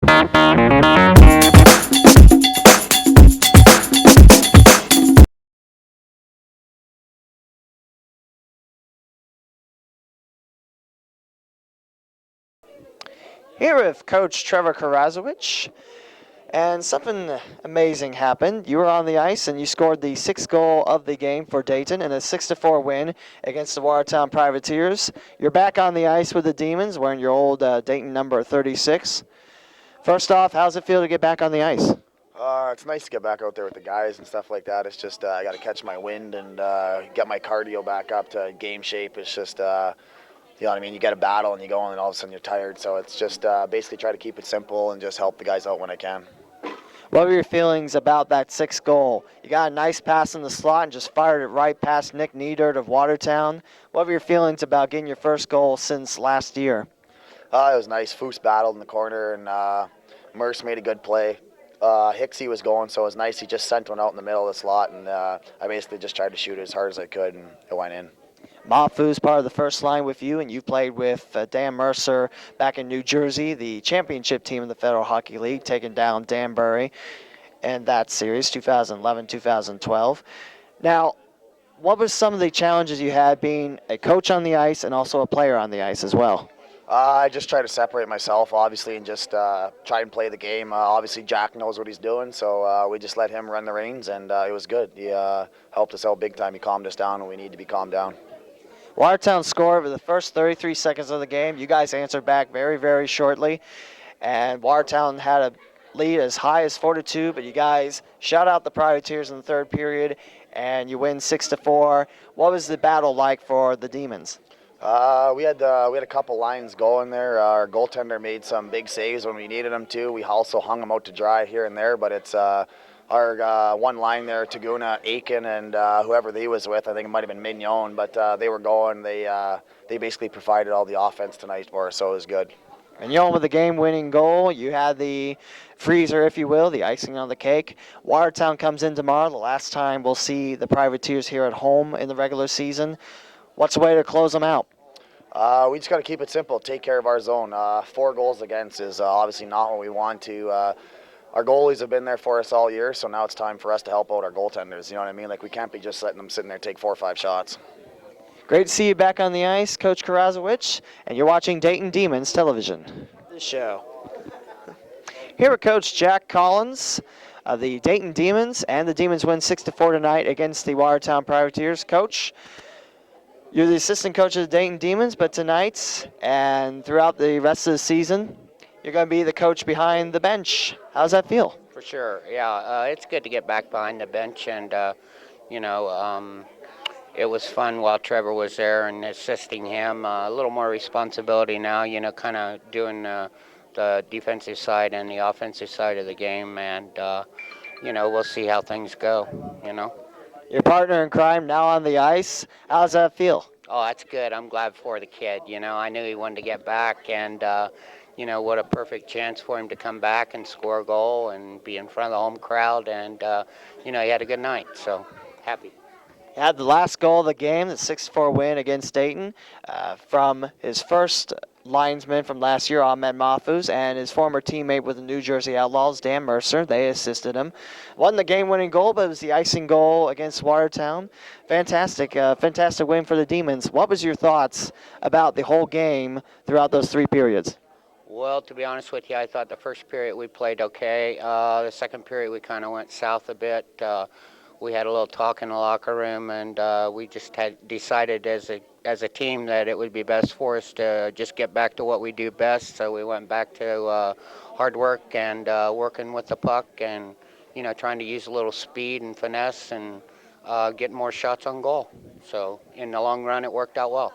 Here with Coach Trevor Karazowicz, and something amazing happened. You were on the ice and you scored the sixth goal of the game for Dayton in a 6-4 win against the Watertown Privateers. You're back on the ice with the Demons, wearing your old Dayton number 36. First off, how's it feel to get back on the ice? It's nice to get back out there with the guys and stuff like that. It's just I got to catch my wind and get my cardio back up to game shape. It's just you know what I mean. You get a battle and you go on, and all of a sudden you're tired. So it's just basically try to keep it simple and just help the guys out when I can. What were your feelings about that sixth goal? You got a nice pass in the slot and just fired it right past Nick Niedert of Watertown. What were your feelings about getting your first goal since last year? It was nice. Foose battled in the corner and Merce made a good play. Hicksy was going, so it was nice. He just sent one out in the middle of the slot, and I basically just tried to shoot it as hard as I could, and it went in. Mafu's part of the first line with you, and you played with Dan Mercer back in New Jersey, the championship team in the Federal Hockey League, taking down Danbury in that series, 2011-2012. Now, what were some of the challenges you had being a coach on the ice and also a player on the ice as well? I just try to separate myself, obviously, and just try and play the game. Obviously, Jack knows what he's doing, so we just let him run the reins, and it was good. He helped us out big time. He calmed us down, and we need to be calmed down. Watertown scored over the first 33 seconds of the game. You guys answered back very, very shortly, and Watertown had a lead as high as 4-2, but you guys shut out the Privateers in the third period, and you win 6-4. What was the battle like for the Demons? We had a couple lines going there. Our goaltender made some big saves when we needed him to. We also hung him out to dry here and there, but it's our one line there, Taguna, Aiken, and whoever he was with. I think it might have been Mignon, but they were going. They basically provided all the offense tonight for us, so it was good. Mignon with the game-winning goal. You had the freezer, if you will, the icing on the cake. Watertown comes in tomorrow, the last time we'll see the Privateers here at home in the regular season. What's the way to close them out? We just got to keep it simple, take care of our zone. 4 goals against is obviously not what we want to. Our goalies have been there for us all year, so now it's time for us to help out our goaltenders. You know what I mean? Like, we can't be just letting them sitting there take 4 or 5 shots. Great to see you back on the ice, Coach Karazowicz, and you're watching Dayton Demonz television. The show. Here with Coach Jack Collins of the Dayton Demons, and the Demons win 6-4 tonight against the Watertown Privateers. Coach, you're the assistant coach of the Dayton Demons, but tonight and throughout the rest of the season, you're going to be the coach behind the bench. How's that feel? For sure, yeah. It's good to get back behind the bench, and it was fun while Trevor was there and assisting him. A little more responsibility now, kind of doing the defensive side and the offensive side of the game, and we'll see how things go. Your partner in crime now on the ice. How's that feel? Oh, that's good. I'm glad for the kid. I knew he wanted to get back, and what a perfect chance for him to come back and score a goal and be in front of the home crowd, and he had a good night. So happy. He had the last goal of the game, the 6-4 win against Dayton, from his first linesman from last year, Ahmed Mahfouz, and his former teammate with the New Jersey Outlaws, Dan Mercer. They assisted him. Wasn't the game-winning goal, but it was the icing goal against Watertown. Fantastic win for the Demons. What was your thoughts about the whole game throughout those 3 periods? Well, to be honest with you, I thought the first period we played okay. The second period we kind of went south a bit. We had a little talk in the locker room, and we just had decided as a team that it would be best for us to just get back to what we do best. So we went back to hard work and working with the puck, and trying to use a little speed and finesse and get more shots on goal. So in the long run, it worked out well.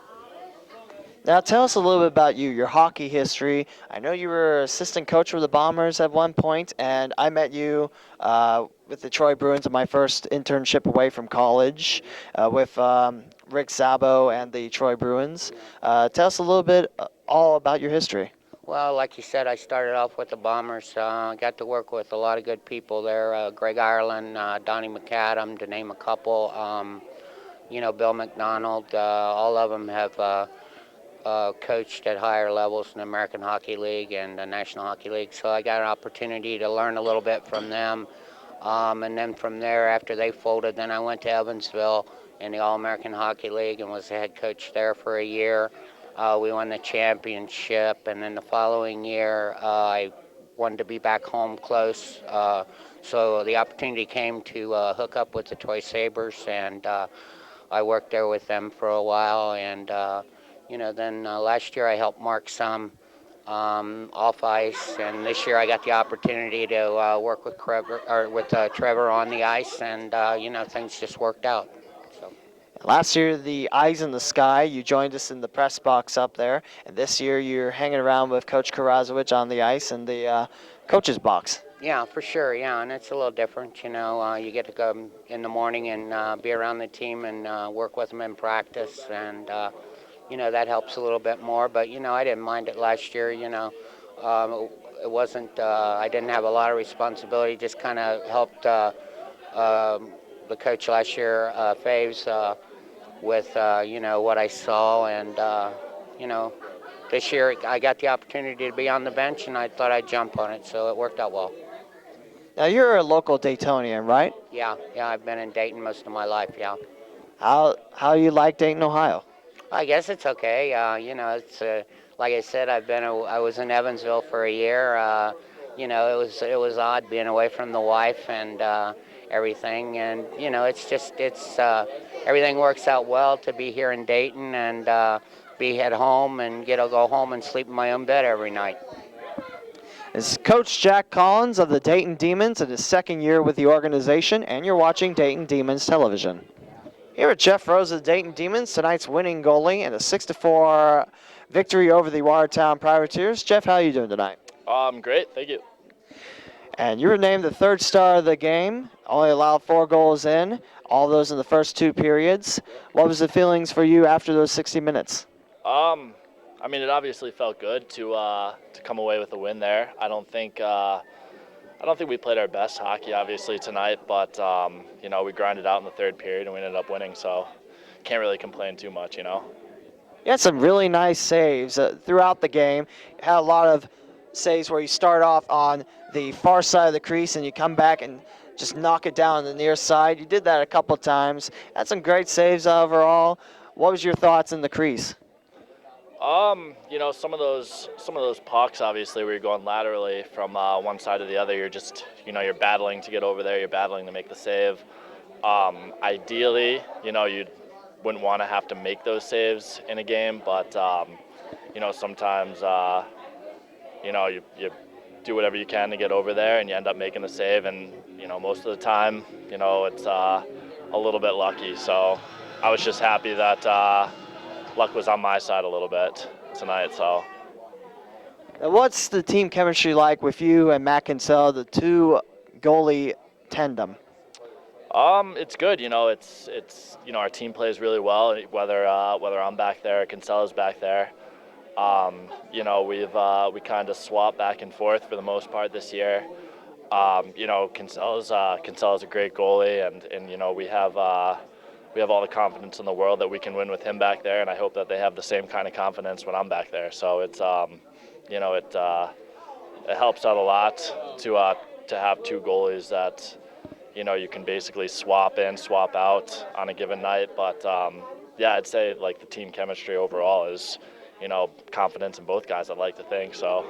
Now tell us a little bit about you, your hockey history. I know you were assistant coach for the Bombers at one point, and I met you with the Troy Bruins in my first internship away from college with Rick Szabo and the Troy Bruins. Tell us a little bit all about your history. Well, like you said, I started off with the Bombers. Got to work with a lot of good people there. Greg Ireland, Donnie McAdam, to name a couple. Bill McDonald. All of them have coached at higher levels in the American Hockey League and the National Hockey League, so I got an opportunity to learn a little bit from them. And then from there, after they folded, then I went to Evansville in the All-American Hockey League and was the head coach there for a year. We won the championship, and then the following year, I wanted to be back home close. So the opportunity came to hook up with the Toy Sabres, and I worked there with them for a while. And then last year I helped Mark some off ice, and this year I got the opportunity to work with Trevor on the ice, and things just worked out. So. Last year, the Eyes in the Sky, you joined us in the press box up there, and this year you're hanging around with Coach Karaszewicz on the ice in the coach's box. Yeah, for sure, yeah, and it's a little different, you get to go in the morning and be around the team and work with them in practice, and that helps a little bit more, but I didn't mind it last year. It wasn't, I didn't have a lot of responsibility, just kind of helped the coach last year, Faves, with what I saw, and this year I got the opportunity to be on the bench, and I thought I'd jump on it, so it worked out well. Now, you're a local Daytonian, right? Yeah, I've been in Dayton most of my life, yeah. How you like Dayton, Ohio? I guess it's okay. It's like I said, I was in Evansville for a year. It was odd being away from the wife and everything, and it's everything works out well to be here in Dayton and be at home and get to go home and sleep in my own bed every night. It's Coach Jack Collins of the Dayton Demonz in his second year with the organization, and you're watching Dayton Demonz television. Here at Jeff Rose of the Dayton Demonz, tonight's winning goalie in a 6-4 victory over the Watertown Privateers. Jeff, how are you doing tonight? Great, thank you. And you were named the third star of the game, only allowed 4 goals in, all those in the first 2 periods. What was the feelings for you after those 60 minutes? It obviously felt good to come away with a win there. I don't think we played our best hockey, obviously, tonight, but, we grinded out in the third period and we ended up winning, so can't really complain too much, You had some really nice saves throughout the game. You had a lot of saves where you start off on the far side of the crease and you come back and just knock it down on the near side. You did that a couple times. Had some great saves overall. What was your thoughts in the crease? Some of those pucks, obviously, where you're going laterally from one side to the other, you're just, you're battling to get over there, you're battling to make the save. Ideally, you wouldn't want to have to make those saves in a game, but, sometimes, you do whatever you can to get over there and you end up making the save, and, most of the time, it's a little bit lucky. So I was just happy that luck was on my side a little bit tonight. So. Now, what's the team chemistry like with you and Matt Kinsella, the 2 goalie tandem? It's good. It's our team plays really well. Whether I'm back there, or Kinsella's back there. We kind of swap back and forth for the most part this year. Kinsella's a great goalie, and we have all the confidence in the world that we can win with him back there, and I hope that they have the same kind of confidence when I'm back there. So it's it helps out a lot to have 2 goalies that you can basically swap in, swap out on a given night. But I'd say like the team chemistry overall is confidence in both guys, I'd like to think. So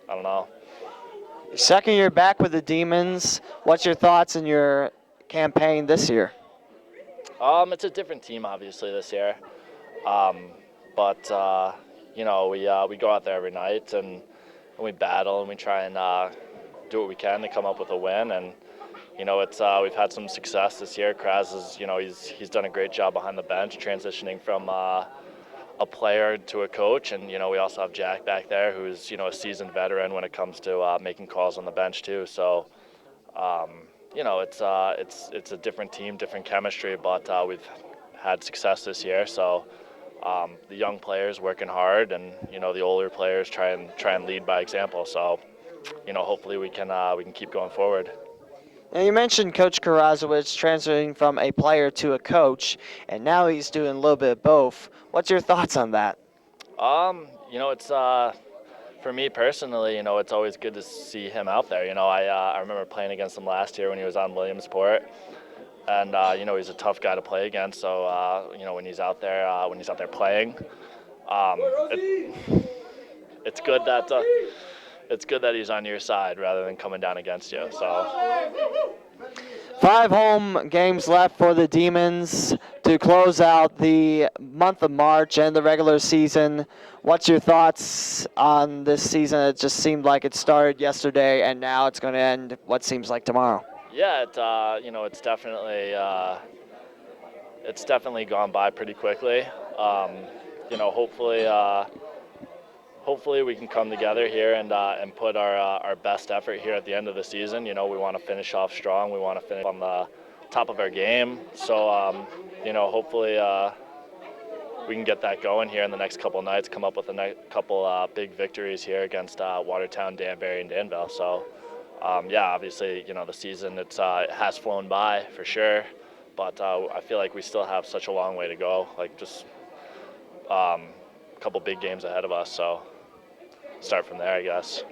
I don't know. Second year back with the Demonz. What's your thoughts in your campaign this year? It's a different team, obviously, this year. We go out there every night and we battle and we try and do what we can to come up with a win. And we've had some success this year. Kraz is he's done a great job behind the bench, transitioning from a player to a coach. And we also have Jack back there, who's a seasoned veteran when it comes to making calls on the bench too. So. It's a different team, different chemistry, but we've had success this year. So the young players working hard, and the older players try and lead by example. So hopefully we can keep going forward. Now, you mentioned Coach Karaszewicz transferring from a player to a coach, and now he's doing a little bit of both. What's your thoughts on that? It's for me personally, it's always good to see him out there. I remember playing against him last year when he was on Williamsport, and he's a tough guy to play against. So when he's out there playing, it's good that he's on your side rather than coming down against you. So 5 home games left for the Demons to close out the month of March and the regular season. What's your thoughts on this season? It just seemed like it started yesterday, and now it's going to end what seems like tomorrow. Yeah, it's definitely gone by pretty quickly. Hopefully we can come together here and put our best effort here at the end of the season. We want to finish off strong. We want to finish on the top of our game. So, hopefully we can get that going here in the next couple of nights, come up with a couple big victories here against Watertown, Danbury, and Danville. So, obviously, the season it has flown by for sure, but I feel like we still have such a long way to go, like just a couple big games ahead of us. So start from there, I guess.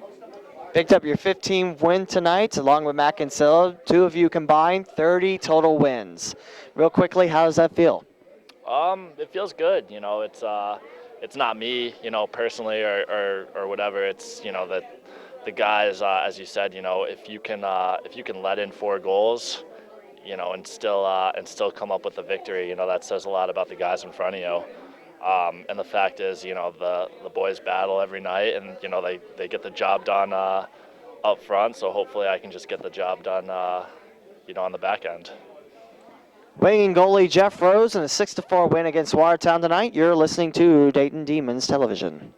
Picked up your 15th win tonight, along with Mac and Silla. 2 of you combined, 30 total wins. Real quickly, how does that feel? It feels good. It's not me, personally or whatever. It's that the guys, as you said, if you can let in 4 goals, and still come up with a victory, that says a lot about the guys in front of you. And the fact is, the boys battle every night, and they get the job done up front. So hopefully, I can just get the job done, on the back end. Weighing goalie Jeff Rose in a 6-4 win against Watertown tonight. You're listening to Dayton Demonz Television.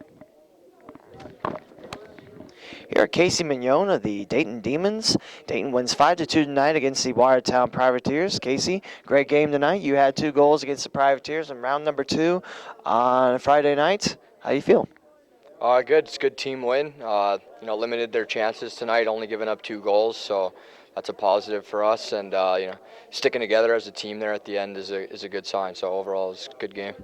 Here at Casey Mignon of the Dayton Demons. Dayton wins 5-2 tonight against the Watertown Privateers. Casey, great game tonight. You had 2 goals against the Privateers in round number 2 on Friday night. How do you feel? Good. It's a good team win. Limited their chances tonight, only giving up 2 goals, so that's a positive for us. And sticking together as a team there at the end is a good sign. So overall, it's a good game.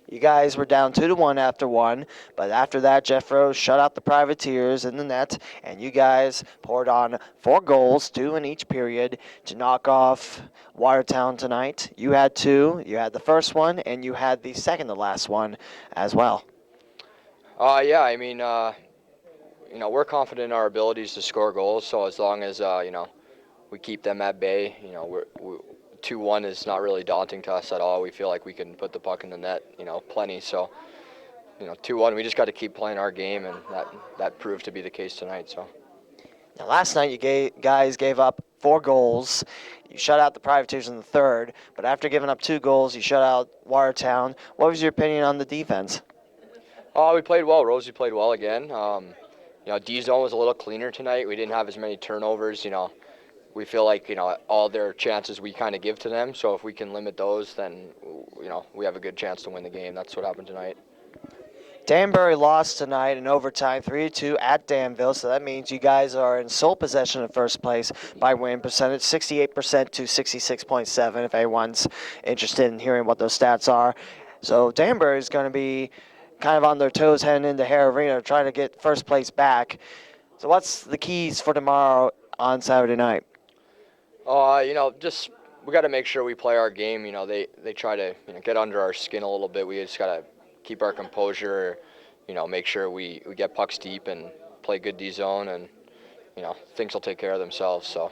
You guys were down 2-1 after 1, but after that, Jeff Rose shut out the Privateers in the net, and you guys poured on 4 goals, 2 in each period, to knock off Watertown tonight. You had 2. You had the first one, and you had the second to last one as well. We're confident in our abilities to score goals, so as long as, we keep them at bay, 2-1 is not really daunting to us at all. We feel like we can put the puck in the net, plenty. So, 2-1, we just got to keep playing our game, and that proved to be the case tonight. So. Now, last night you guys gave up 4 goals. You shut out the Privateers in the third, but after giving up 2 goals, you shut out Watertown. What was your opinion on the defense? We played well. Rosie played well again. D-zone was a little cleaner tonight. We didn't have as many turnovers. We feel like, all their chances we kind of give to them. So if we can limit those, then, we have a good chance to win the game. That's what happened tonight. Danbury lost tonight in overtime 3-2 at Danville, so that means you guys are in sole possession of first place by win percentage, 68% to 66.7, if anyone's interested in hearing what those stats are. So Danbury is going to be kind of on their toes heading into Hare Arena, trying to get first place back. So what's the keys for tomorrow on Saturday night? We got to make sure we play our game. They try to get under our skin a little bit. We just got to keep our composure, make sure we get pucks deep and play good D-zone, and, things will take care of themselves. So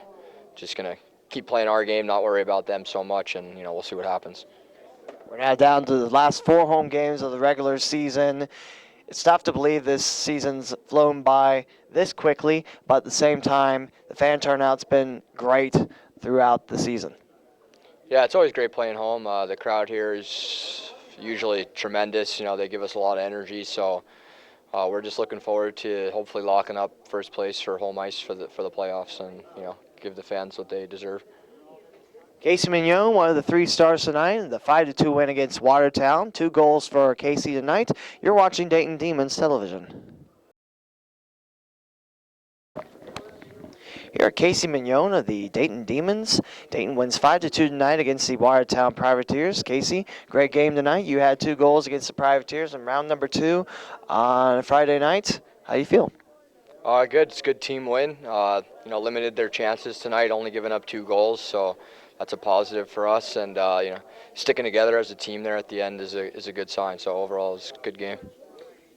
just going to keep playing our game, not worry about them so much, and, we'll see what happens. We're now down to the last 4 home games of the regular season. It's tough to believe this season's flown by this quickly, but at the same time, the fan turnout's been great throughout the season. Yeah, it's always great playing home. The crowd here is usually tremendous. They give us a lot of energy, so we're just looking forward to hopefully locking up first place for home ice for the playoffs, and give the fans what they deserve. Casey Mignon, one of the 3 stars tonight, the 5-2 win against Watertown. 2 goals for Casey tonight. You're watching Dayton Demonz Television. Here at Casey Mignon of the Dayton Demons. Dayton wins 5-2 tonight against the Watertown Privateers. Casey, great game tonight. You had 2 goals against the Privateers in round number 2 on Friday night. How do you feel? Good. It's a good team win. Limited their chances tonight, only giving up 2 goals, so that's a positive for us. And sticking together as a team there at the end is a good sign. So overall, it's a good game.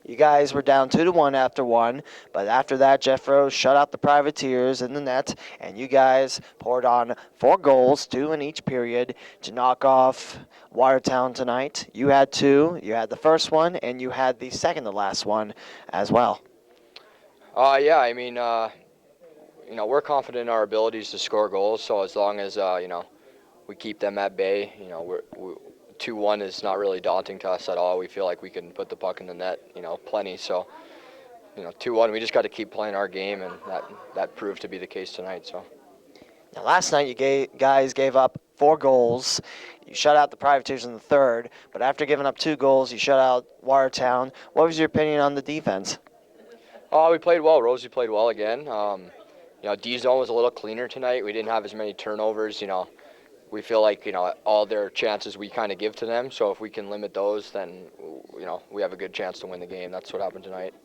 You guys were down 2-1 after 1, but after that, Jeff Rose shut out the Privateers in the net, and you guys poured on 4 goals, 2 in each period, to knock off Watertown tonight. You had 2. You had the first one, and you had the second to last one as well. We're confident in our abilities to score goals. So as long as we keep them at bay, 2-1 is not really daunting to us at all. We feel like we can put the puck in the net, plenty. So 2-1, we just got to keep playing our game, and that proved to be the case tonight. So. Now, last night you guys gave up 4 goals. You shut out the Privateers in the third, but after giving up 2 goals, you shut out Watertown. What was your opinion on the defense? We played well. Rosie played well again. D-zone was a little cleaner tonight. We didn't have as many turnovers. We feel like, all their chances we kind of give to them. So if we can limit those, then, we have a good chance to win the game. That's what happened tonight.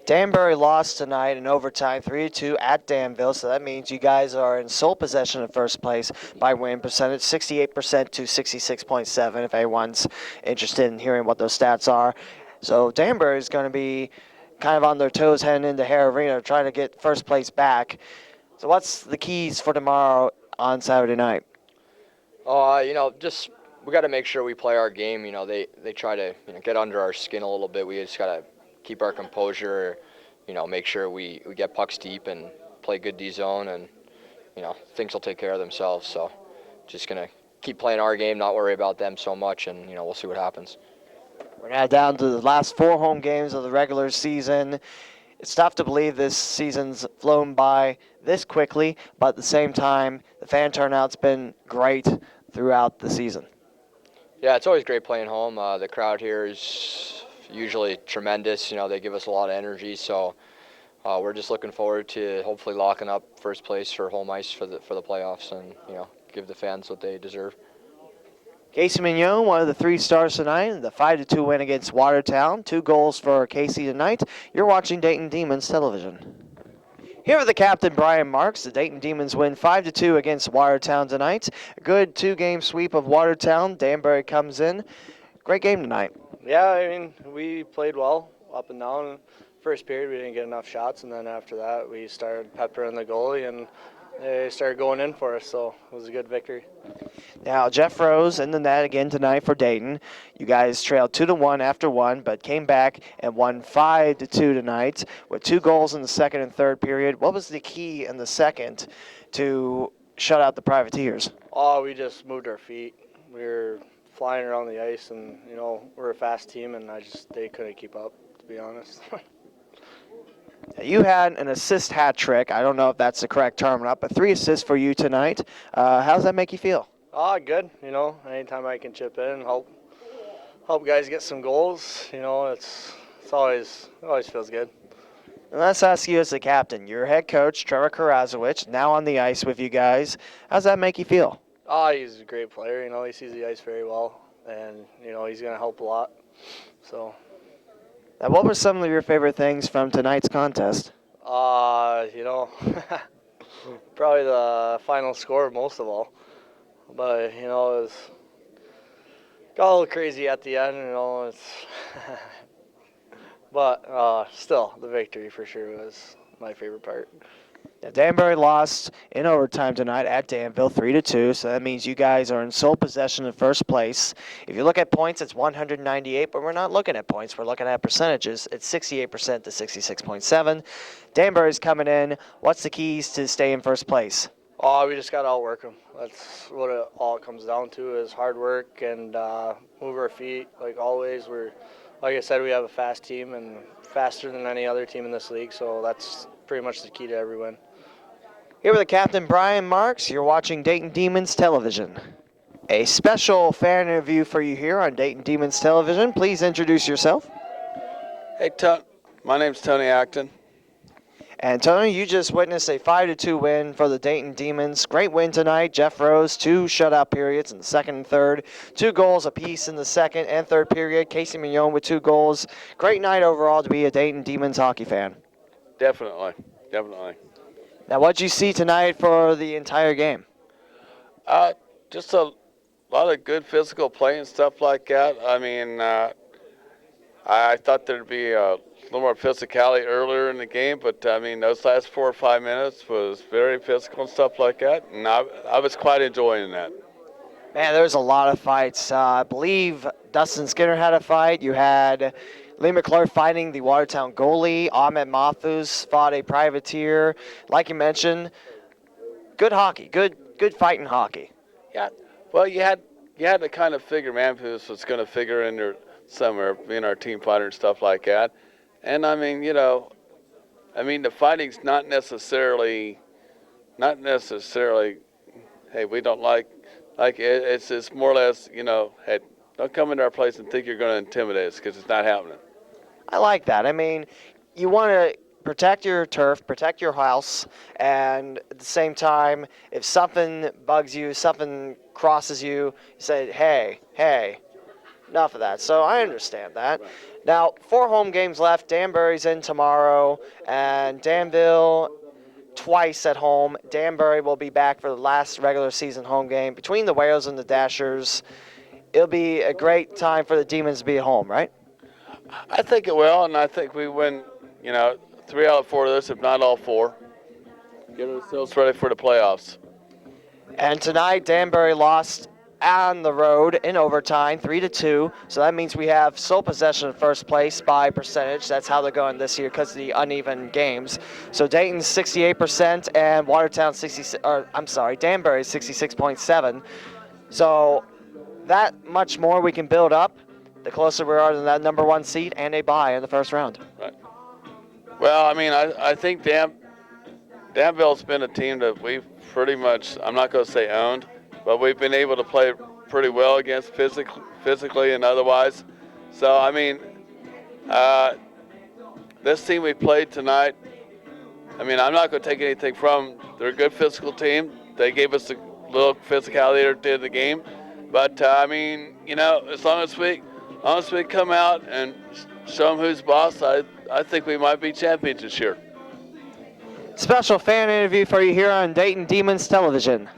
Danbury lost tonight in overtime 3-2 at Danville, so that means you guys are in sole possession of first place by win percentage, 68% to 66.7, if anyone's interested in hearing what those stats are. So Danbury is going to be kind of on their toes heading into Hare Arena, trying to get first place back. So what's the keys for tomorrow on Saturday night? We got to make sure we play our game. They try to get under our skin a little bit. We just got to keep our composure, make sure we get pucks deep and play good D-zone, and, things will take care of themselves. So just going to keep playing our game, not worry about them so much, and, we'll see what happens. We're now down to the last 4 home games of the regular season. It's tough to believe this season's flown by this quickly, but at the same time, the fan turnout's been great throughout the season. Yeah, it's always great playing home. The crowd here is usually tremendous. They give us a lot of energy, so we're just looking forward to hopefully locking up first place for home ice for the playoffs, and give the fans what they deserve. Casey Mignon, one of the 3 stars tonight, the 5-2 win against Watertown. 2 goals for Casey tonight. You're watching Dayton Demons television. Here with the captain, Brian Marks. The Dayton Demons win 5-2 against Watertown tonight. A good 2-game sweep of Watertown. Danbury comes in. Great game tonight. Yeah, we played well up and down. First period, we didn't get enough shots, and then after that, we started peppering the goalie, and they started going in for us, so it was a good victory. Now, Jeff Rose in the net again tonight for Dayton. You guys trailed 2-1 after 1, but came back and won 5-2 tonight with 2 goals in the second and third period. What was the key in the second to shut out the Privateers? We just moved our feet. We were flying around the ice, and, we're a fast team, and they couldn't keep up, to be honest. You had an assist hat trick. I don't know if that's the correct term or not, but 3 assists for you tonight. How does that make you feel? Good. Anytime I can chip in and help guys get some goals, it's always feels good. And let's ask you as the captain. Your head coach, Trevor Karazowicz, now on the ice with you guys. How does that make you feel? He's a great player. He sees the ice very well, and he's going to help a lot. So. Now, what were some of your favorite things from tonight's contest? Probably the final score most of all. But, it got a little crazy at the end, but still, the victory for sure was my favorite part. Now, Danbury lost in overtime tonight at Danville 3-2, so that means you guys are in sole possession of first place. If you look at points, it's 198, but we're not looking at points. We're looking at percentages. It's 68% to 66.7. Danbury's coming in. What's the keys to stay in first place? We just got to outwork them. That's what all it comes down to is hard work and move our feet. Like always, like I said, we have a fast team and faster than any other team in this league, so that's pretty much the key to every win. Here with the captain, Brian Marks. You're watching Dayton Demons television. A special fan interview for you here on Dayton Demons television. Please introduce yourself. Hey, my name's Tony Acton. And Tony, you just witnessed a 5-2 win for the Dayton Demons. Great win tonight. Jeff Rose, 2 shutout periods in the second and third. 2 goals apiece in the second and third period. Casey Mignon with 2 goals. Great night overall to be a Dayton Demons hockey fan. Definitely. Now, what'd you see tonight for the entire game? Just a lot of good physical play and stuff like that. I mean, I thought there'd be a little more physicality earlier in the game, but I mean, those last 4 or 5 minutes was very physical and stuff like that, and I was quite enjoying that. Man, there was a lot of fights. I believe Dustin Skinner had a fight. You had Lee McClure fighting the Watertown goalie. Ahmed Mahfouz fought a privateer. Like you mentioned, good hockey, good fighting hockey. Yeah, well, you had to kind of figure Mahfouz was going to figure in there somewhere, being our team fighter and stuff like that. And I mean, the fighting's not necessarily, hey, we don't like it's more or less, hey, don't come into our place and think you're going to intimidate us, because it's not happening. I like that. I mean, you want to protect your turf, protect your house, and at the same time, if something bugs you, something crosses you, you say, hey, enough of that. So I understand that. Right. Now, 4 home games left. Danbury's in tomorrow, and Danville twice at home. Danbury will be back for the last regular season home game. Between the Whales and the Dashers, it'll be a great time for the Demons to be at home, right? I think it will, and I think we win, 3 out of 4 of this, if not all 4. Get ourselves ready for the playoffs. And tonight, Danbury lost on the road in overtime, 3-2. So that means we have sole possession of first place by percentage. That's how they're going this year because of the uneven games. So Dayton's 68% and Watertown Danbury's 66.7. So that much more we can build up, the closer we are to that number 1 seed and a bye in the first round. Right. Well, I mean, I think Danville's been a team that we've pretty much, I'm not going to say owned, but we've been able to play pretty well against physically and otherwise. So, I mean, this team we played tonight, I mean, I'm not going to take anything from them. They're a good physical team. They gave us a little physicality at the end of the game. But, I mean, as long as we come out and show them who's boss, I think we might be champions this year. Special fan interview for you here on Dayton Demons Television.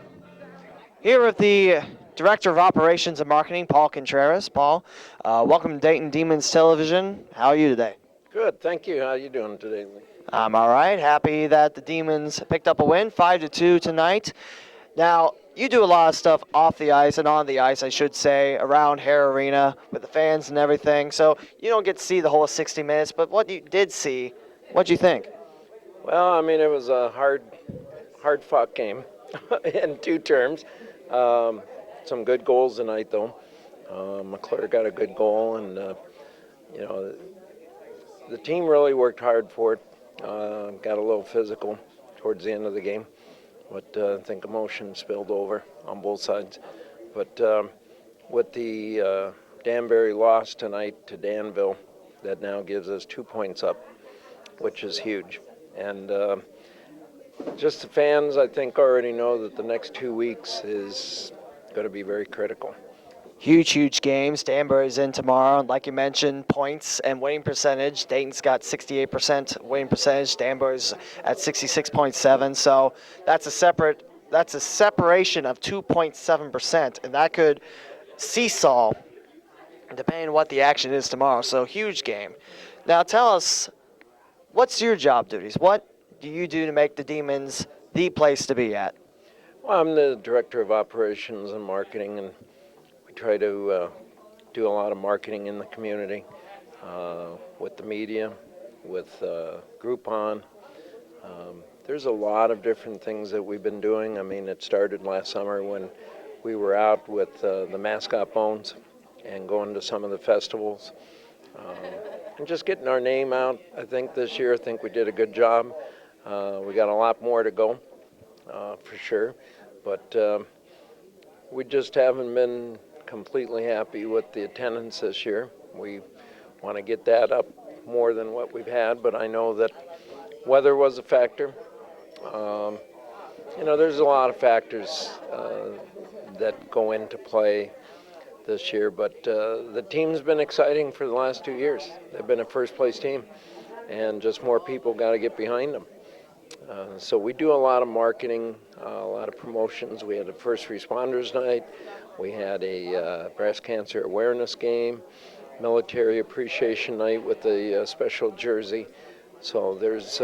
Here with the Director of Operations and Marketing, Paul Contreras. Paul, welcome to Dayton Demons Television. How are you today? Good, thank you. How are you doing today, Lee? I'm all right. Happy that the Demons picked up a win, 5-2 tonight. Now, you do a lot of stuff off the ice and on the ice, I should say, around Hare Arena with the fans and everything. So you don't get to see the whole 60 minutes, but what you did see, what'd you think? Well, I mean, it was a hard-fought game in 2 terms. Some good goals tonight, though. McClure got a good goal, and the team really worked hard for it. Got a little physical towards the end of the game, but I think emotion spilled over on both sides. But with the Danbury loss tonight to Danville, that now gives us 2 points up, which is huge. And just the fans, I think, already know that the next 2 weeks is going to be very critical. Huge games. Danbury's in tomorrow. Like you mentioned, points and winning percentage. Dayton's got 68% winning percentage. Danbury's at 66.7. So that's a separation of 2.7%, and that could seesaw depending on what the action is tomorrow. So huge game. Now tell us, what's your job duties? What do you do to make the Demons the place to be at? Well, I'm the Director of Operations and Marketing, and we try to do a lot of marketing in the community with the media, with Groupon. There's a lot of different things that we've been doing. I mean, it started last summer when we were out with the Mascot Bones and going to some of the festivals. And just getting our name out. I think this year, we did a good job. We got a lot more to go, for sure. But we just haven't been completely happy with the attendance this year. We want to get that up more than what we've had, but I know that weather was a factor. There's a lot of factors that go into play this year, but the team's been exciting for the last 2 years. They've been a first-place team, and just more people got to get behind them. So we do a lot of marketing, a lot of promotions. We had a first responders night. We had a breast cancer awareness game, military appreciation night with a special jersey. So there's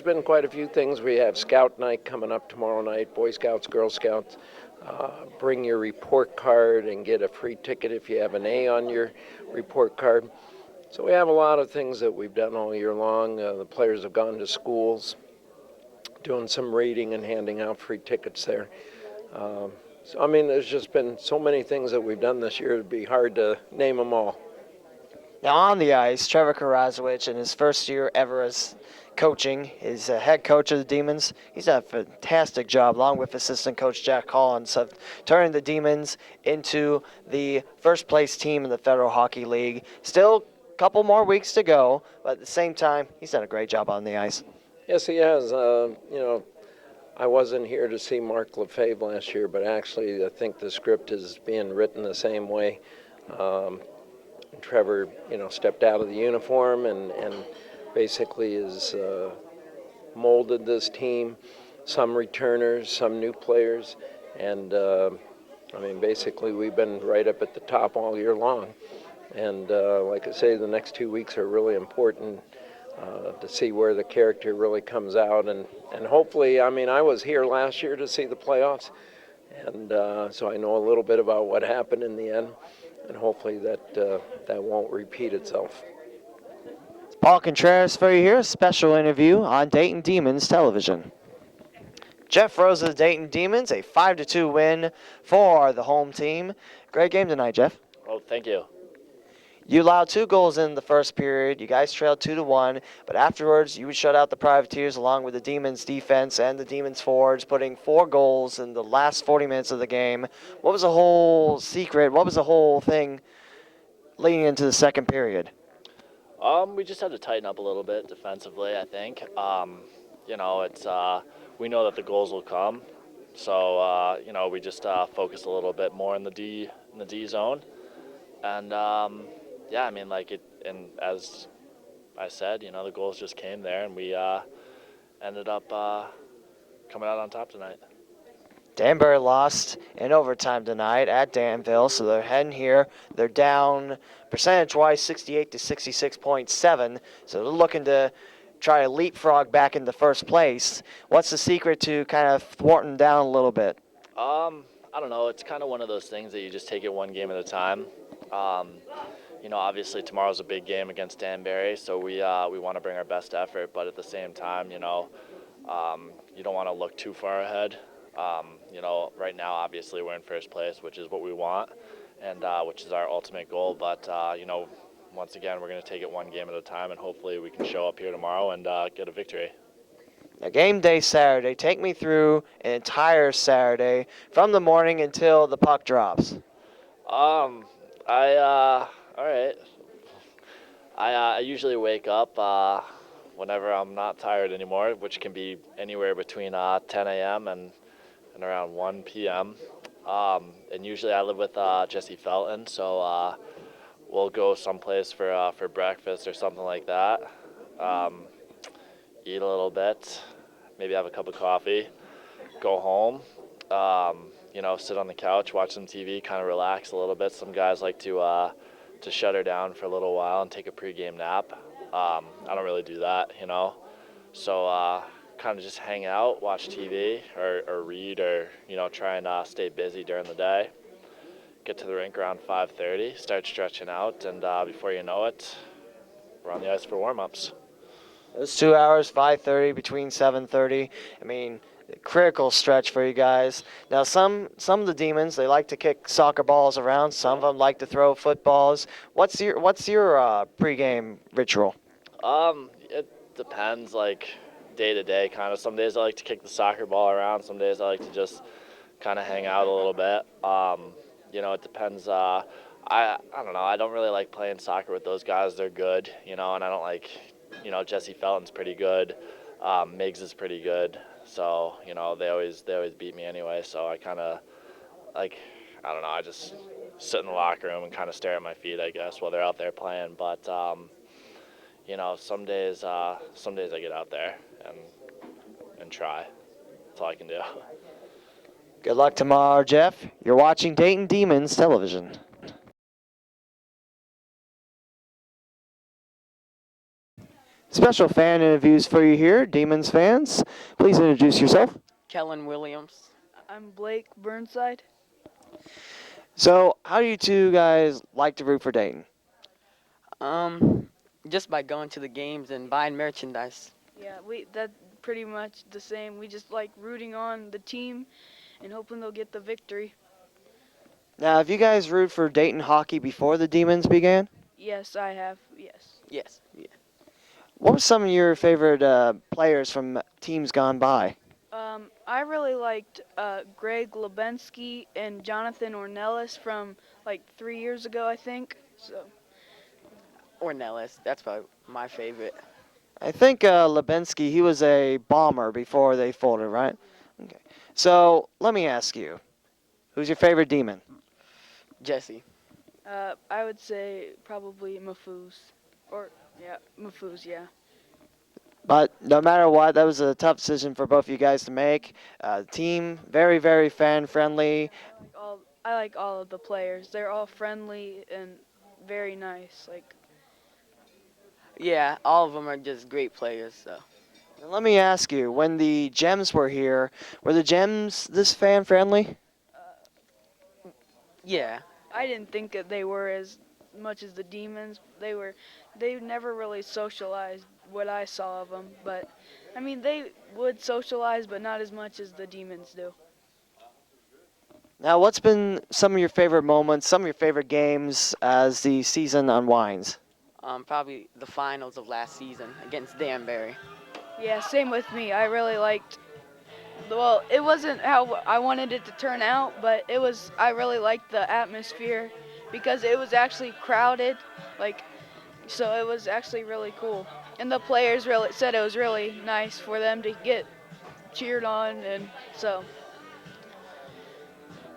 been quite a few things. We have Scout night coming up tomorrow night, Boy Scouts, Girl Scouts. Bring your report card and get a free ticket if you have an A on your report card. So we have a lot of things that we've done all year long. The players have gone to schools, doing some reading and handing out free tickets there. There's just been so many things that we've done this year, it'd be hard to name them all. Now on the ice, Trevor Karazowicz, in his first year ever as coaching, is a head coach of the Demonz. He's done a fantastic job, along with assistant coach Jack Collins, of turning the Demonz into the first-place team in the Federal Hockey League. Still a couple more weeks to go, but at the same time, he's done a great job on the ice. Yes, he has. I wasn't here to see Mark Lefebvre last year, but actually I think the script is being written the same way. Trevor, stepped out of the uniform and basically has molded this team. Some returners, some new players, and basically we've been right up at the top all year long. And like I say, the next 2 weeks are really important to see where the character really comes out. And hopefully, I was here last year to see the playoffs, and so I know a little bit about what happened in the end. And hopefully that won't repeat itself. Paul Contreras for you here, a special interview on Dayton Demonz television. Jeff Rose of the Dayton Demonz, a 5-2 win for the home team. Great game tonight, Jeff. Oh, thank you. You allowed 2 goals in the first period. You guys trailed 2-1, but afterwards you would shut out the Privateers along with the Demonz defense and the Demonz forwards, putting 4 goals in the last 40 minutes of the game. What was the whole secret? What was the whole thing leading into the second period? We just had to tighten up a little bit defensively, I think. It's we know that the goals will come, so we just focused a little bit more in the D zone, and and as I said, the goals just came there, and we ended up coming out on top tonight. Danbury lost in overtime tonight at Danville, so they're heading here. They're down percentage-wise 68 to 66.7, so they're looking to try to leapfrog back into first place. What's the secret to kind of thwarting down a little bit? I don't know. It's kind of one of those things that you just take it one game at a time. Obviously tomorrow's a big game against Danbury, so we want to bring our best effort, but at the same time, you don't want to look too far ahead. Right now, obviously, we're in first place, which is what we want, and which is our ultimate goal. But, once again, we're going to take it one game at a time, and hopefully we can show up here tomorrow and get a victory. Now, game day Saturday. Take me through an entire Saturday from the morning until the puck drops. All right. I usually wake up whenever I'm not tired anymore, which can be anywhere between 10 a.m. and around 1 p.m. And usually I live with Jesse Felton, so we'll go someplace for breakfast or something like that. Eat a little bit, maybe have a cup of coffee, go home, sit on the couch, watch some TV, kind of relax a little bit. Some guys like to shut her down for a little while and take a pregame nap. I don't really do that, so kind of just hang out, watch TV or read or, try and stay busy during the day. Get to the rink around 5:30, start stretching out, and before you know it, we're on the ice for warm-ups. Those 2 hours, 5:30 between 7:30. Critical stretch for you guys. Now, some of the Demonz, they like to kick soccer balls around. Some of them like to throw footballs. What's your pregame ritual? It depends, day to day, kind of. Some days I like to kick the soccer ball around. Some days I like to just kind of hang out a little bit. It depends. I don't know. I don't really like playing soccer with those guys. They're good, and I don't like Jesse Felton's pretty good. Miggs is pretty good. So, they always beat me anyway. So I kind of, I don't know, I just sit in the locker room and kind of stare at my feet, I guess, while they're out there playing. But, some days I get out there and try. That's all I can do. Good luck tomorrow, Jeff. You're watching Dayton Demonz television. Special fan interviews for you here, Demonz fans. Please introduce yourself. Kellen Williams. I'm Blake Burnside. So, how do you two guys like to root for Dayton? Just by going to the games and buying merchandise. Yeah, that's pretty much the same. We just like rooting on the team and hoping they'll get the victory. Now, have you guys root for Dayton hockey before the Demonz began? Yes, I have. Yes. Yes. Yeah. What were some of your favorite players from teams gone by? I really liked Greg Lubensky and Jonathan Ornelas from like 3 years ago, I think. So. Ornelas. That's probably my favorite. I think Lebensky, he was a bomber before they folded, right? Okay. So, let me ask you, who's your favorite Demon? Jesse. I would say probably Mafuz. Mafuz, yeah. But no matter what, that was a tough decision for both of you guys to make. Team, very, very fan-friendly. I like all of the players. They're all friendly and very nice. Yeah, all of them are just great players. So. And let me ask you, when the Gems were here, were the Gems this fan-friendly? Yeah. I didn't think that they were as much as the Demons. They never really socialized what I saw of them, but I mean they would socialize, but not as much as the Demons do. Now, what's been some of your favorite moments, some of your favorite games as the season unwinds? Probably the finals of last season against Danbury. Yeah, same with me. I really liked. Well, it wasn't how I wanted it to turn out, but I really liked the atmosphere because it was actually crowded, so it was actually really cool. And the players really said it was really nice for them to get cheered on, and so.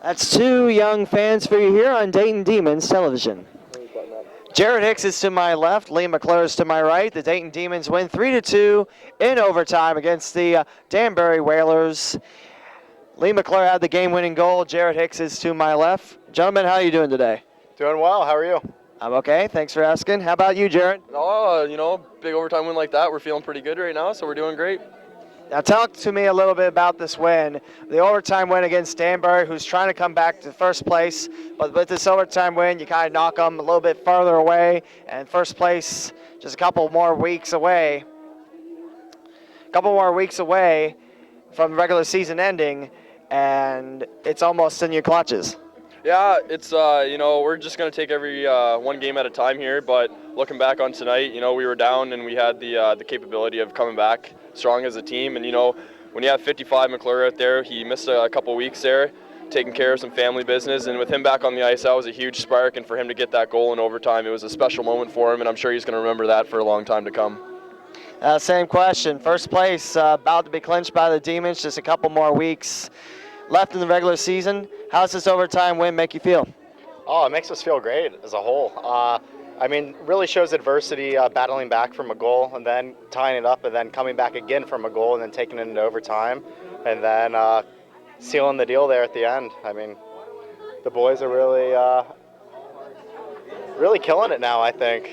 That's two young fans for you here on Dayton Demonz television. Jared Hicks is to my left, Lee McClure is to my right. The Dayton Demonz win 3-2 in overtime against the Danbury Whalers. Lee McClure had the game-winning goal. Jared Hicks is to my left. Gentlemen, how are you doing today? Doing well. How are you? I'm okay. Thanks for asking. How about you, Jared? Oh, big overtime win like that, we're feeling pretty good right now, so we're doing great. Now talk to me a little bit about this win. The overtime win against Danbury, who's trying to come back to first place. But with this overtime win, you kind of knock them a little bit farther away. And first place just a couple more weeks away. From the regular season ending. And it's almost in your clutches. Yeah, it's, we're just going to take every one game at a time here. But looking back on tonight, we were down and we had the capability of coming back strong as a team. And, when you have 55 McClure out there, he missed a couple weeks there, taking care of some family business. And with him back on the ice, that was a huge spark. And for him to get that goal in overtime, it was a special moment for him. And I'm sure he's going to remember that for a long time to come. Same question. First place about to be clinched by the Demons. Just a couple more weeks left in the regular season. How does this overtime win make you feel? Oh, it makes us feel great as a whole. Really shows adversity, battling back from a goal and then tying it up and then coming back again from a goal and then taking it into overtime and then sealing the deal there at the end. The boys are really killing it now, I think.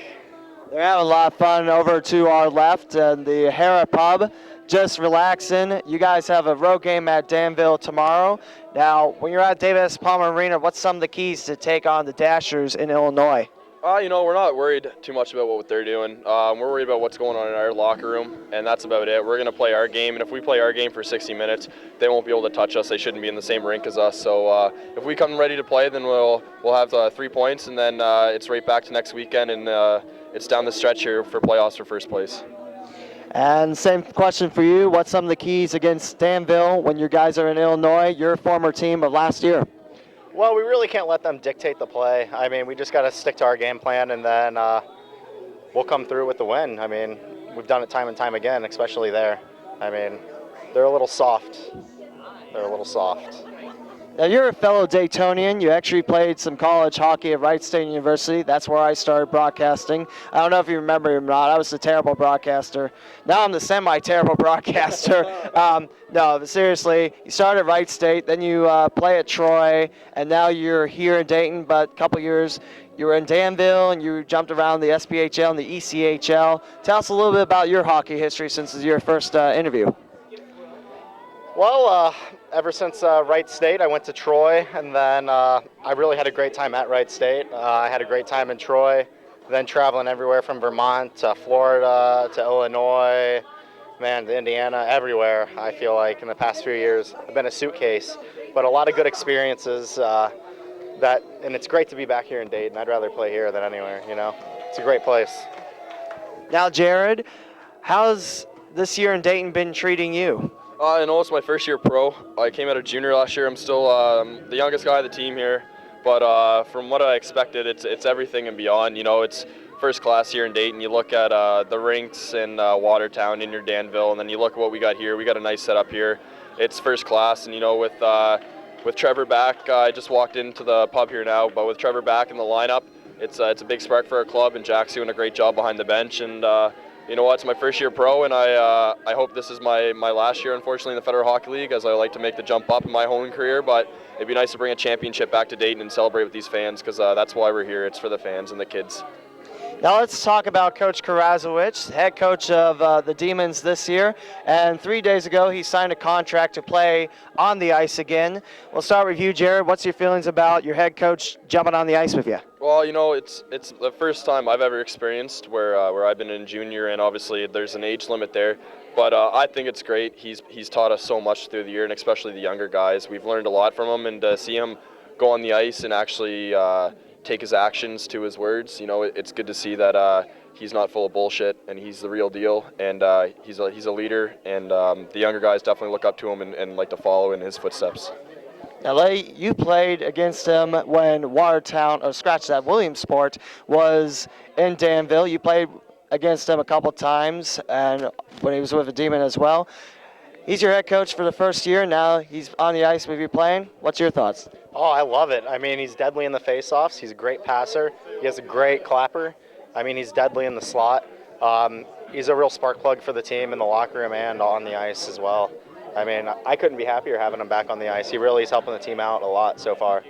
They're having a lot of fun over to our left in the Hera Pub, just relaxing. You guys have a road game at Danville tomorrow. Now, when you're at Davis Palmer Arena, what's some of the keys to take on the Dashers in Illinois? We're not worried too much about what they're doing. We're worried about what's going on in our locker room, and that's about it. We're going to play our game, and if we play our game for 60 minutes, they won't be able to touch us. They shouldn't be in the same rink as us. So if we come ready to play, then we'll have 3 points, and then it's right back to next weekend, and it's down the stretch here for playoffs for first place. And same question for you. What's some of the keys against Danville when you guys are in Illinois, your former team of last year? Well, we really can't let them dictate the play. We just got to stick to our game plan, and then we'll come through with the win. we've done it time and time again, especially there. I mean, they're a little soft. They're a little soft. Now, you're a fellow Daytonian. You actually played some college hockey at Wright State University. That's where I started broadcasting. I don't know if you remember or not. I was a terrible broadcaster. Now I'm the semi-terrible broadcaster. No, but seriously, you started at Wright State, then you play at Troy, and now you're here in Dayton. But a couple years, you were in Danville, and you jumped around the SPHL and the ECHL. Tell us a little bit about your hockey history since this is your first interview. Well, ever since Wright State, I went to Troy, and then I really had a great time at Wright State. I had a great time in Troy, then traveling everywhere from Vermont to Florida to Illinois, man, to Indiana, everywhere. I feel like in the past few years, I've been a suitcase, but a lot of good experiences. And it's great to be back here in Dayton. I'd rather play here than anywhere. You know, it's a great place. Now, Jared, how's this year in Dayton been treating you? I know it's my first year pro. I came out of junior last year. I'm still the youngest guy on the team here, but from what I expected, it's everything and beyond. You know, it's first class here in Dayton. You look at the rinks in Watertown, in your Danville, and then you look at what we got here. We got a nice setup here. It's first class, and you know, with Trevor back, I just walked into the pub here now, but with Trevor back in the lineup, it's a big spark for our club, and Jack's doing a great job behind the bench. And you know what? It's my first year pro, and I hope this is my last year, unfortunately, in the Federal Hockey League, as I like to make the jump up in my home career. But it'd be nice to bring a championship back to Dayton and celebrate with these fans, because that's why we're here. It's for the fans and the kids. Now let's talk about Coach Karazowicz, head coach of the Demonz this year. And 3 days ago, he signed a contract to play on the ice again. We'll start with you, Jared. What's your feelings about your head coach jumping on the ice with you? Well, you know, it's the first time I've ever experienced where I've been in junior, and obviously there's an age limit there. But I think it's great. He's taught us so much through the year, and especially the younger guys. We've learned a lot from him, and to see him go on the ice and actually take his actions to his words, you know, it's good to see that he's not full of bullshit, and he's the real deal, and he's a leader, and the younger guys definitely look up to him and like to follow in his footsteps. Now, you played against him when Williamsport was in Danville. You played against him a couple times, and when he was with the Demon as well. He's your head coach for the first year. Now he's on the ice with you playing. What's your thoughts? Oh, I love it. I mean, he's deadly in the faceoffs. He's a great passer. He has a great clapper. I mean, he's deadly in the slot. He's a real spark plug for the team in the locker room and on the ice as well. I mean, I couldn't be happier having him back on the ice. He really is helping the team out a lot so far.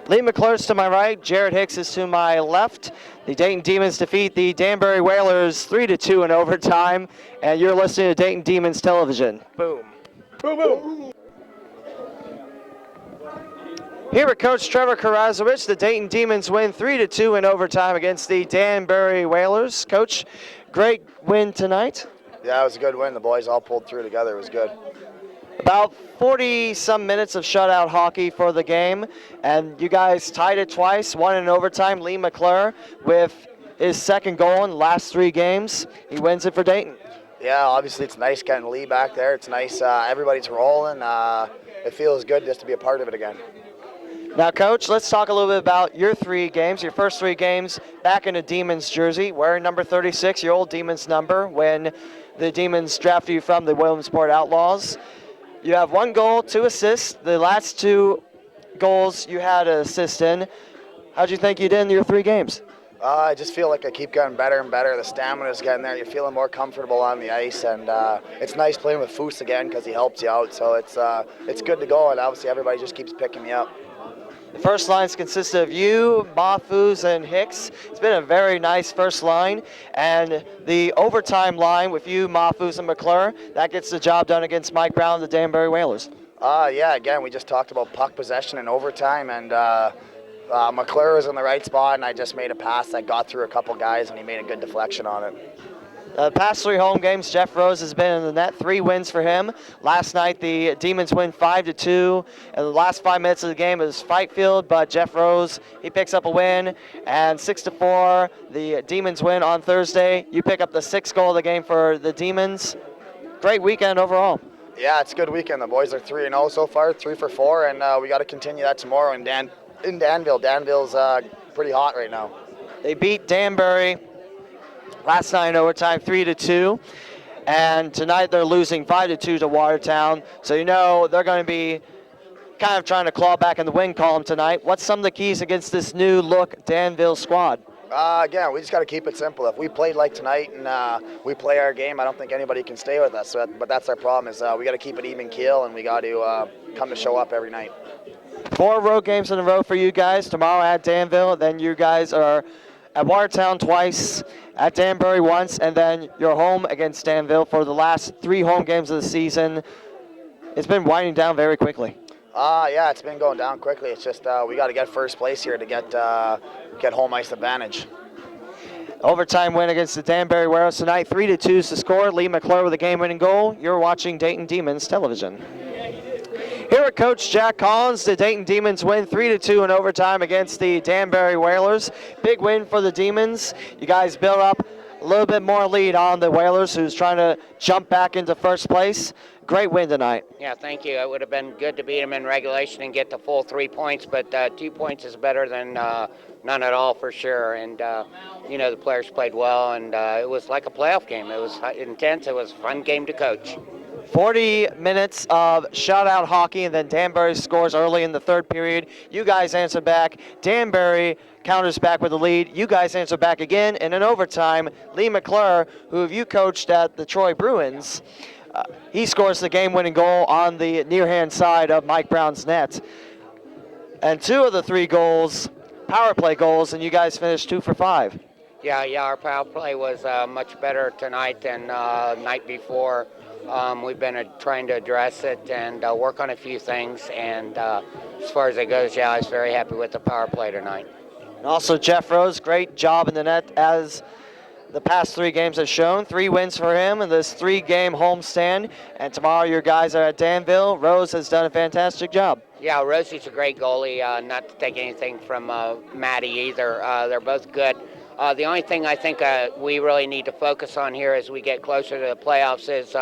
Lee McClure's to my right. Jared Hicks is to my left. The Dayton Demons defeat the Danbury Whalers 3-2 in overtime. And you're listening to Dayton Demons Television. Boom. Boom, boom. Here with Coach Trevor Karazowicz, the Dayton Demons win 3-2 in overtime against the Danbury Whalers. Coach, great win tonight. Yeah, it was a good win. The boys all pulled through together. It was good. About 40-some minutes of shutout hockey for the game, and you guys tied it twice, one in overtime. Lee McClure with his second goal in the last 3 games. He wins it for Dayton. Yeah, obviously it's nice getting Lee back there. It's nice. Everybody's rolling. It feels good just to be a part of it again. Now, Coach, let's talk a little bit about your 3 games, your first 3 games back in a Demons jersey, wearing number 36, your old Demons number, when the Demons drafted you from the Williamsport Outlaws. You have 1 goal, 2 assists. The last 2 goals you had an assist in. How'd you think you did in your 3 games? I just feel like I keep getting better and better. The stamina's getting there. You're feeling more comfortable on the ice, and it's nice playing with Foose again because he helps you out. So it's good to go, and obviously everybody just keeps picking me up. The first line's consisted of you, Mahfouz, and Hicks. It's been a very nice first line. And the overtime line with you, Mahfouz, and McClure, that gets the job done against Mike Brown and the Danbury Whalers. Yeah, again, we just talked about puck possession and overtime, and McClure was in the right spot, and I just made a pass that got through a couple guys, and he made a good deflection on it. The past 3 home games, Jeff Rose has been in the net, 3 wins for him. Last night, the Demons win 5-2. And the last 5 minutes of the game is fight field, but Jeff Rose, he picks up a win. And 6-4, the Demons win on Thursday. You pick up the 6th goal of the game for the Demons. Great weekend overall. Yeah, it's a good weekend. The boys are 3-0 so far, 3 for 4, and we got to continue that tomorrow in Danville. Danville's pretty hot right now. They beat Danbury Last night in overtime, 3-2. And tonight they're losing 5-2 to Watertown. So you know they're going to be kind of trying to claw back in the win column tonight. What's some of the keys against this new look Danville squad? Again, we just got to keep it simple. If we played like tonight and we play our game, I don't think anybody can stay with us. But that's our problem is we got to keep it even keel, and we got to come to show up every night. 4 road games in a row for you guys. Tomorrow at Danville, then you guys are at Watertown twice, at Danbury once, and then you're home against Danville for the last 3 home games of the season. It's been winding down very quickly. Yeah, it's been going down quickly. It's just we got to get first place here to get home ice advantage. Overtime win against the Danbury Whalers tonight. 3-2 is the score. Lee McClure with a game-winning goal. You're watching Dayton Demonz television. Here at Coach Jack Collins, the Dayton Demonz win 3-2 in overtime against the Danbury Whalers. Big win for the Demons. You guys built up a little bit more lead on the Whalers, who's trying to jump back into first place. Great win tonight. Yeah, thank you. It would have been good to beat them in regulation and get the full 3 points, but 2 points is better than none at all for sure. And, you know, the players played well, and it was like a playoff game. It was intense. It was a fun game to coach. 40 minutes of shutout hockey, and then Danbury scores early in the third period. You guys answer back. Danbury counters back with the lead. You guys answer back again, and in overtime, Lee McClure, who you coached at the Troy Bruins, he scores the game-winning goal on the near-hand side of Mike Brown's net. And 2 of the 3 goals, power play goals, and you guys finished 2 for 5. Yeah, our power play was much better tonight than night before. We've been trying to address it and work on a few things, and as far as it goes, yeah, I was very happy with the power play tonight. And also Jeff Rose, great job in the net as the past 3 games have shown. 3 wins for him in this 3-game homestand, and tomorrow your guys are at Danville. Rose has done a fantastic job. Yeah, Rosie's a great goalie, not to take anything from Maddie either. They're both good. The only thing I think we really need to focus on here as we get closer to the playoffs is,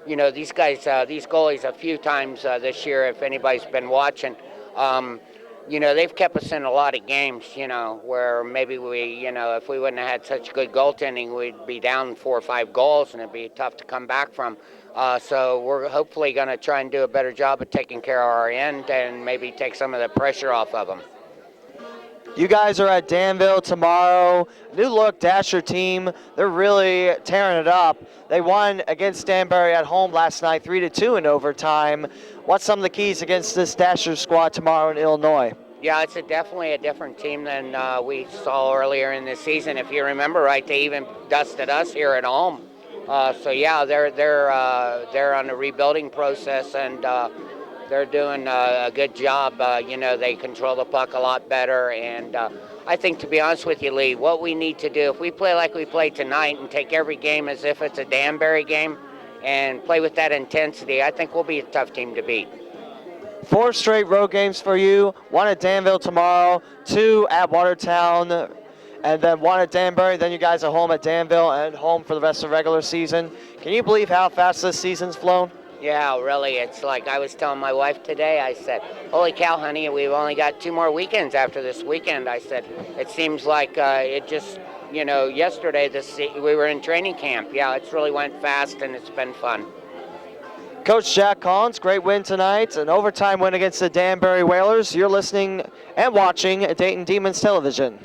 you know, these guys, these goalies a few times this year, if anybody's been watching, you know, they've kept us in a lot of games, you know, where maybe we, you know, if we wouldn't have had such good goaltending, we'd be down 4 or 5 goals, and it'd be tough to come back from. So we're hopefully going to try and do a better job of taking care of our end and maybe take some of the pressure off of them. You guys are at Danville tomorrow. New look Dasher team. They're really tearing it up. They won against Danbury at home last night, 3-2 in overtime. What's some of the keys against this Dasher squad tomorrow in Illinois? Yeah, it's definitely a different team than we saw earlier in the season. If you remember right, they even dusted us here at home. So yeah, they're on a rebuilding process, and they're doing a good job. You know, they control the puck a lot better, and I think, to be honest with you, Lee, what we need to do, if we play like we played tonight and take every game as if it's a Danbury game and play with that intensity, I think we'll be a tough team to beat. 4 straight road games for you. 1 at Danville tomorrow, 2 at Watertown, and then 1 at Danbury. Then you guys are home at Danville and home for the rest of the regular season. Can you believe how fast this season's flown? Yeah, really. It's like I was telling my wife today, I said, holy cow, honey, we've only got 2 more weekends after this weekend. I said, it seems like it just, you know, yesterday we were in training camp. Yeah, it's really went fast, and it's been fun. Coach Jack Collins, great win tonight, an overtime win against the Danbury Whalers. You're listening and watching Dayton Demonz television.